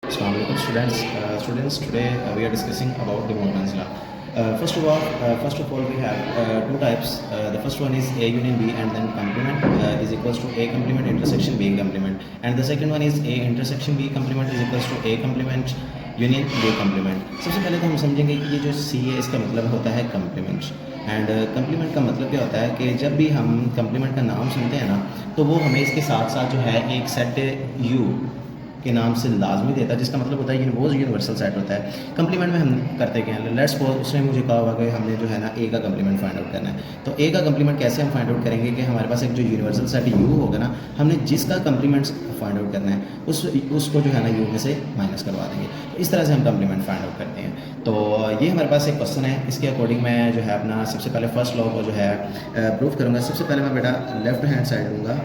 Assalamu alaikum students. Today we are discussing about the Morgan's law. First of all, we have two types. The first one is A union B, and then complement is equals to A complement intersection B complement, and the second one is A intersection B complement is equals to A complement union B complement. सबसे पहले तो हम समझेंगे कि ये जो C है इसका मतलब होता है complement, एंड complement का मतलब क्या होता है कि जब भी हम complement का नाम सुनते हैं ना तो वो हमें इसके साथ साथ जो है एक सेट U के नाम से लाजमी देता है, जिसका मतलब होता है वो यूनिवर्सल सेट होता है। कंप्लीमेंट में हम करते क्या हैं, लेट्स सपोज उसने मुझे कहा हुआ कि हमने जो है ना ए का कंप्लीमेंट फाइंड आउट करना है, तो ए का कंप्लीमेंट कैसे हम फाइंड आउट करेंगे कि हमारे पास एक जो यूनिवर्सल सेट यू होगा ना, हमने जिसका कंप्लीमेंट फाइंड आउट करना है उसको जो है ना यू में से माइनस करवा देंगे। तो इस तरह से हम कंप्लीमेंट फाइंड आउट करते हैं। तो ये हमारे पास एक क्वेश्चन है, इसके अकॉर्डिंग मैं जो है अपना सबसे पहले फर्स्ट लॉ को जो है प्रूफ करूँगा। सबसे पहले मैं बेटा लेफ्ट हैंड साइड लूँगा।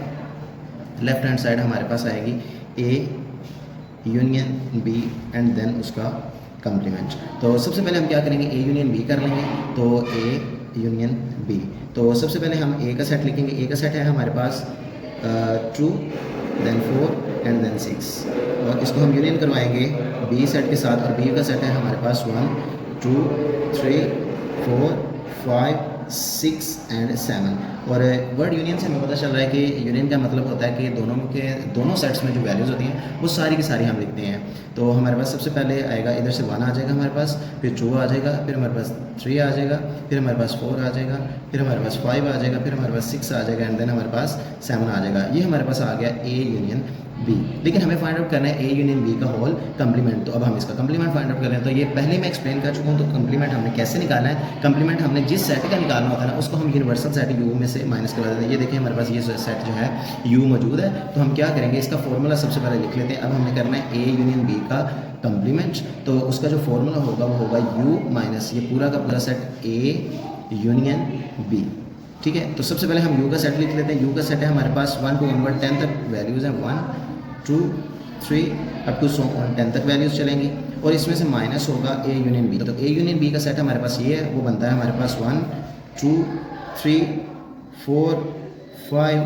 लेफ्ट हैंड साइड हमारे पास आएगी A union B and then उसका कंप्लीमेंट। तो सबसे पहले हम क्या करेंगे, ए यूनियन बी कर लेंगे। तो ए यूनियन बी, तो सबसे पहले हम ए का सेट लिखेंगे। ए का सेट है हमारे पास 2 देन 4 एंड देन 6, और इसको हम यूनियन करवाएंगे बी सेट के साथ, और बी का सेट है हमारे पास 1 2 3 4 5 6 एंड 7। और वर्ड यूनियन से हमें पता चल रहा है कि यूनियन का मतलब होता है कि दोनों सेट्स में जो वैल्यूज़ होती हैं वो सारी की सारी हम लिखते हैं। तो हमारे पास सबसे पहले आएगा, इधर से 1 आ जाएगा हमारे पास, फिर 2 आ जाएगा, फिर हमारे पास 3 आ जाएगा, फिर हमारे पास 4 आ जाएगा, फिर हमारे पास 5 आ जाएगा, फिर हमारे पास 6 आ जाएगा, एंड देन हमारे पास 7 आ जाएगा। ये हमारे पास आ गया ए यूनियन बी। लेकिन हमें फाइंड आउट करना है ए यूनियन बी का होल कंप्लीमेंट। तो अब हम इसका कंप्लीमेंट फाइंड आउट कर रहे हैं। तो ये पहले मैं एक्सप्लेन कर चुका हूँ। तो कंप्लीमेंट हमने कैसे निकालना है, कंप्लीमेंट हमने जिस सेट का निकालना होता है ना उसको हम यूनिवर्सल सेट यू में से माइनस करवा देते हैं। ये देखिए हमारे पास ये सेट जो है यू मौजूद है। तो हम क्या करेंगे, इसका फॉर्मूला सबसे पहले लिख लेते हैं। अब हमने करना है ए यूनियन बी का कंप्लीमेंट, तो उसका जो फॉर्मूला होगा वो होगा यू माइनस ये पूरा का पूरा सेट ए यूनियन बी। ठीक है, तो सबसे पहले हम यू का सेट लिख लेते हैं। यू का सेट है हमारे पास 1 to 10 तक वैल्यूज़ हैं, 1 2 3 अप टू 10 तक वैल्यूज़ चलेंगी, और इसमें से माइनस होगा ए यूनियन बी। तो ए यूनियन बी का सेट हमारे पास ये है, वो बनता है हमारे पास 1 2 3 4 5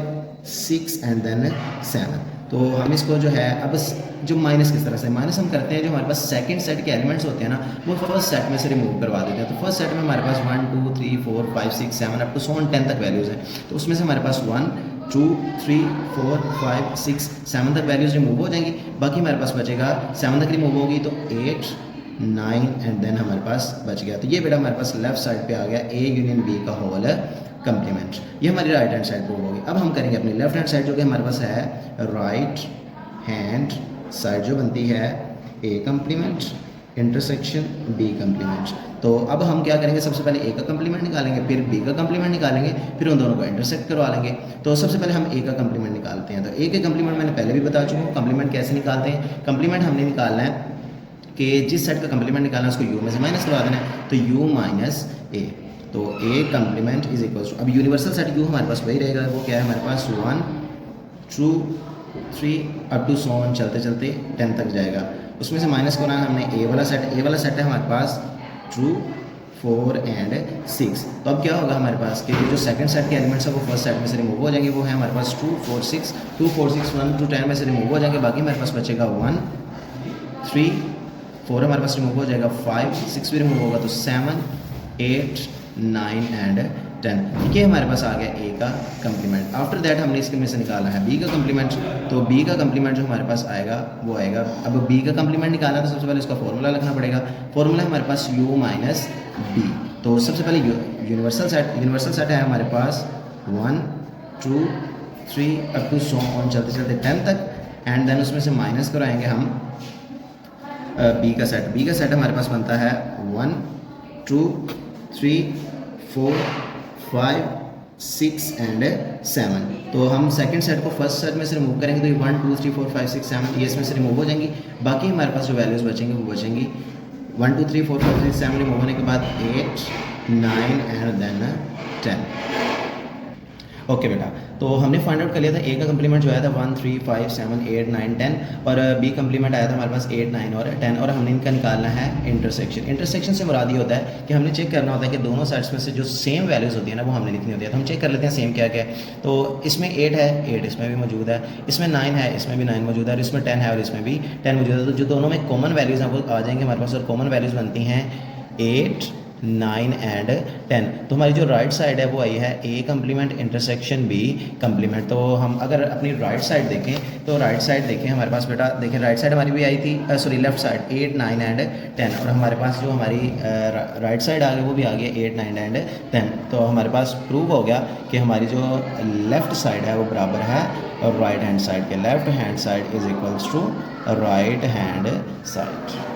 6 एंड देन 7। तो हम इसको जो है अब जो माइनस किस तरह से माइनस हम करते हैं, जो हमारे पास सेकंड सेट के एलिमेंट्स होते हैं ना वो फर्स्ट सेट में से रिमूव करवा देते हैं। तो फर्स्ट सेट में हमारे पास 1 2 3 4 5 6 7 अप टू 10 तक वैल्यूज़ हैं। तो उसमें से हमारे पास 1 2 3 4 5 6 7 तक वैल्यूज़ रिमूव हो जाएंगी। बाकी हमारे पास बचेगा 7 तक रिमूव होगी तो 8 9 एंड देन हमारे पास बच गया। तो ये बेटा हमारे पास लेफ्ट साइड पे आ गया ए यूनियन बी का होल कंप्लीमेंट। ये हमारी राइट हैंड साइड प्रूव होगी। अब हम करेंगे अपनी लेफ्ट हैंड साइड, जो कि हमारे पास है राइट हैंड साइड, जो बनती है ए कंप्लीमेंट इंटरसेक्शन बी कंप्लीमेंट। तो अब हम क्या करेंगे, सबसे पहले ए का कंप्लीमेंट निकालेंगे, फिर बी का कंप्लीमेंट निकालेंगे, फिर उन दोनों को इंटरसेक्ट करवा लेंगे। तो सबसे पहले हम ए का कंप्लीमेंट निकालते हैं। तो ए के कंप्लीमेंट मैंने पहले भी बता चुका हूँ। कंप्लीमेंट कैसे निकालते हैं, कंप्लीमेंट हमने निकालना है कि जिस सेट का कंप्लीमेंट निकालना है उसको यू में से माइनस करवा देना है, तो यू माइनस ए। तो ए कंप्लीमेंट इज इक्वल टू, अब यूनिवर्सल सेट यू हमारे पास वही रहेगा, वो क्या है हमारे पास 1 2 3 अप टू 100 चलते चलते 10 तक जाएगा। उसमें से माइनस करना है हमने ए वाला सेट। ए वाला सेट है हमारे पास 2 4 एंड 6। तो अब क्या होगा हमारे पास कि जो सेकंड सेट के एलिमेंट्स है वो फर्स्ट सेट में से रिमूव हो जाएंगे। वो है हमारे पास 2 4 6 1 to 10 में से रिमूव हो जाएंगे। बाकी हमारे पास बचेगा 1 3 4 हमारे पास रिमूव हो जाएगा, 5 6 भी रिमूव होगा, तो 7 8 9 एंड 10। ये हमारे पास आ गया ए का कंप्लीमेंट। आफ्टर दैट हमने इसके में से निकालना है बी का कंप्लीमेंट। तो बी का कंप्लीमेंट जो हमारे पास आएगा वो आएगा, अब बी का कंप्लीमेंट निकालना तो सबसे पहले इसका फॉर्मूला लिखना पड़ेगा। फॉर्मूला हमारे पास u माइनस बी। तो सबसे पहले यूनिवर्सल सेट है हमारे पास 1 2 3 अप टू 100 चलते चलते 10 तक, एंड देन उसमें से माइनस कराएंगे हम बी का सेट। बी का सेट हमारे पास बनता है 1 2 3 4 5 6 एंड 7। तो हम सेकंड सेट को फर्स्ट सेट में से रिमूव करेंगे, तो ये 1 2 3 4 5 6 7 ये इसमें से रिमूव हो जाएंगी। बाकी हमारे पास जो वैल्यूज़ बचेंगी वो बचेंगी 1 2 3 4 5 6 7 रिमूव होने के बाद 8 9 एंड देन 10। ओके बेटा, तो हमने फाइंड आउट कर लिया था ए का कंप्लीमेंट जो आया था 1 3 5 7 8 9 10 और बी कंप्लीमेंट आया था हमारे पास 8 9 और 10 और हमने इनका निकालना है इंटरसेक्शन। इंटरसेक्शन से मुराद ये होता है कि हमने चेक करना होता है कि दोनों साइड्स में से जो सेम वैल्यूज़ होती है ना वो हमने लिखनी होती है। तो हम चेक कर लेते हैं सेम क्या क्या है। तो इसमें 8 है, 8 इसमें भी मौजूद है, इसमें 9 है, इसमें भी 9 मौजूद है और इसमें 10 है और इसमें भी 10 मौजूद है। तो जो दोनों में कॉमन वैल्यूज़ हैं वो आ जाएंगे हमारे पास और कॉमन वैल्यूज़ बनती हैं 8 9 एंड 10। तो हमारी जो राइट साइड है वो आई है ए कंप्लीमेंट इंटरसेक्शन बी कंप्लीमेंट। तो हम अगर अपनी राइट साइड देखें तो राइट साइड देखें हमारे पास बेटा, देखें राइट साइड हमारी भी आई थी, सॉरी लेफ्ट साइड 8 9 एंड 10 और हमारे पास जो हमारी राइट साइड आ गई वो भी आ गई 8 9 एंड 10। तो हमारे पास प्रूव हो गया कि हमारी जो लेफ़्ट साइड है वो बराबर है और राइट हैंड साइड के। Left hand side is equals to right hand side.